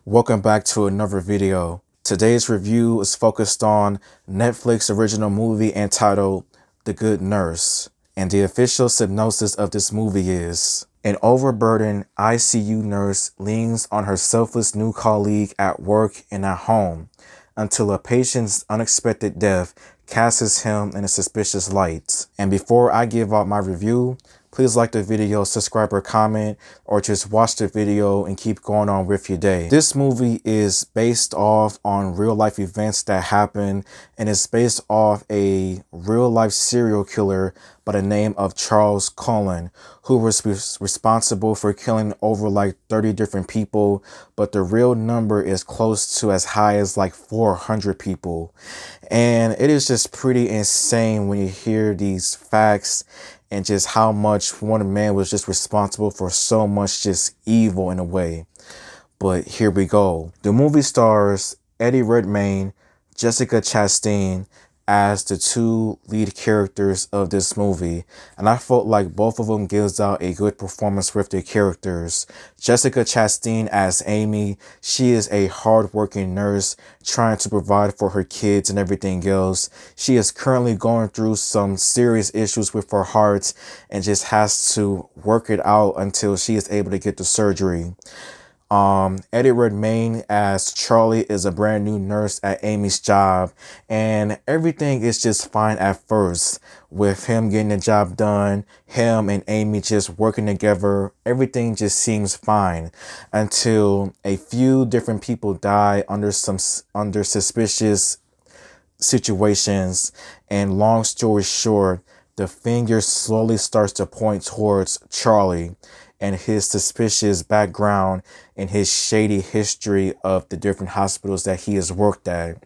Welcome back to another video. Today's review is focused on Netflix original movie entitled The Good Nurse. And the official synopsis of this movie is: an overburdened ICU nurse leans on her selfless new colleague at work and at home until a patient's unexpected death casts him in a suspicious light. And before I give out my review, please like the video, subscribe or comment, or just watch the video and keep going on with your day. This movie is based off on real life events that happened, and it's based off a real life serial killer by the name of Charles Cullen, who was responsible for killing over like 30 different people, but the real number is close to as high as like 400 people. And it is just pretty insane when you hear these facts and just how much one man was just responsible for so much just evil in a way. But here we go. The movie stars Eddie Redmayne, Jessica Chastain as the two lead characters of this movie, and I felt like both of them gives out a good performance with their characters. Jessica Chastain as Amy, she is a hardworking nurse trying to provide for her kids and everything else. She is currently going through some serious issues with her heart and just has to work it out until she is able to get the surgery. Eddie Redmayne as Charlie is a brand new nurse at Amy's job, and everything is just fine at first with him getting the job done, him and Amy just working together. Everything just seems fine until a few different people die under suspicious situations, and long story short, the finger slowly starts to point towards Charlie and his suspicious background and his shady history of the different hospitals that he has worked at.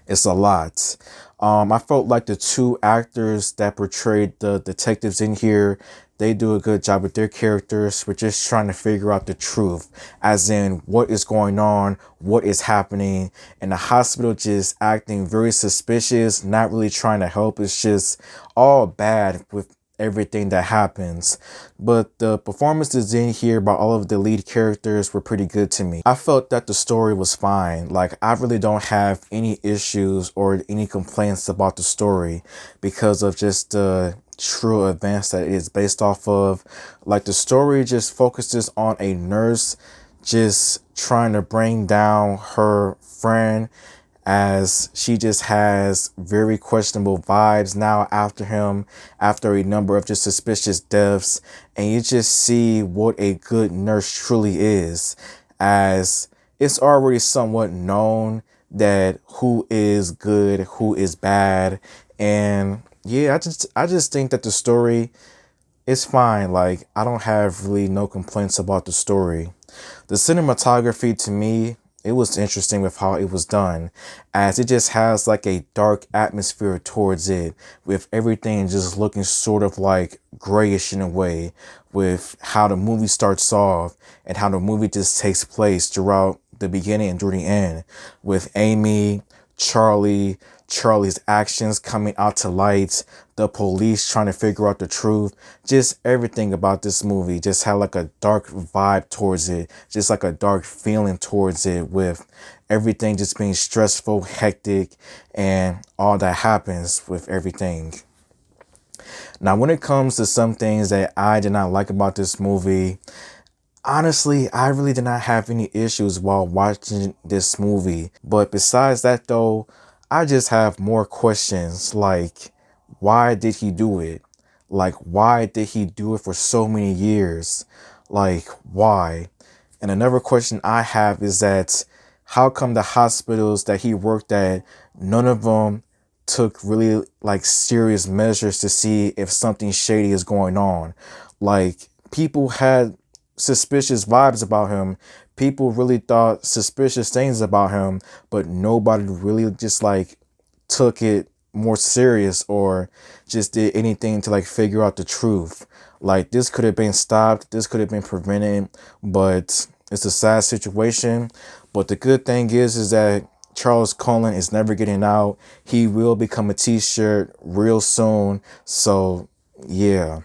It's a lot. I felt like the two actors that portrayed the detectives in here, they do a good job with their characters. We're just trying to figure out the truth, as in what is going on, what is happening, and the hospital just acting very suspicious, not really trying to help. It's just all bad with everything that happens. But the performances in here by all of the lead characters were pretty good to me. I felt that the story was fine. Like, I really don't have any issues or any complaints about the story because of just the true events that it is based off of. Like, the story just focuses on a nurse just trying to bring down her friend, as she just has very questionable vibes now after him, after a number of just suspicious deaths. And you just see what a good nurse truly is, as it's already somewhat known that who is good, who is bad. And yeah, I just think that the story is fine. Like, I don't have really no complaints about the story. The cinematography, to me, it was interesting with how it was done, as it just has like a dark atmosphere towards it, with everything just looking sort of like grayish in a way, with how the movie starts off and how the movie just takes place throughout the beginning and through the end, with Amy, Charlie's actions coming out to light, the police trying to figure out the truth. Just everything about this movie just had like a dark vibe towards it, just like a dark feeling towards it, with everything just being stressful, hectic, and all that happens with everything. Now, when it comes to some things that I did not like about this movie, honestly, I really did not have any issues while watching this movie. But besides that though, I just have more questions, like, why did he do it? Like, why did he do it for so many years? Like, why? And another question I have is that, how come the hospitals that he worked at, none of them took really like serious measures to see if something shady is going on? Like, people had suspicious vibes about him. People really thought suspicious things about him, but nobody really just like took it more serious or just did anything to like figure out the truth. Like, this could have been stopped, this could have been prevented, but it's a sad situation. But the good thing is that Charles Cullen is never getting out. He will become a t-shirt real soon. So yeah.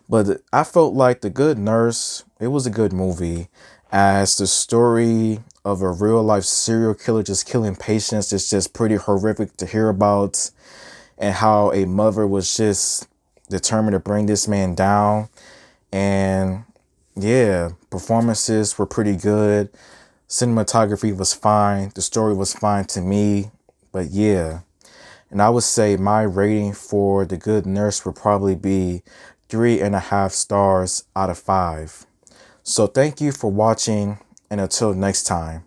But I felt like The Good Nurse, it was a good movie. as the story of a real life serial killer just killing patients is just pretty horrific to hear about, and how a mother was just determined to bring this man down. And yeah, performances were pretty good. Cinematography was fine. The story was fine to me. But yeah, and I would say my rating for The Good Nurse would probably be 3.5 stars out of 5. So thank you for watching, and until next time.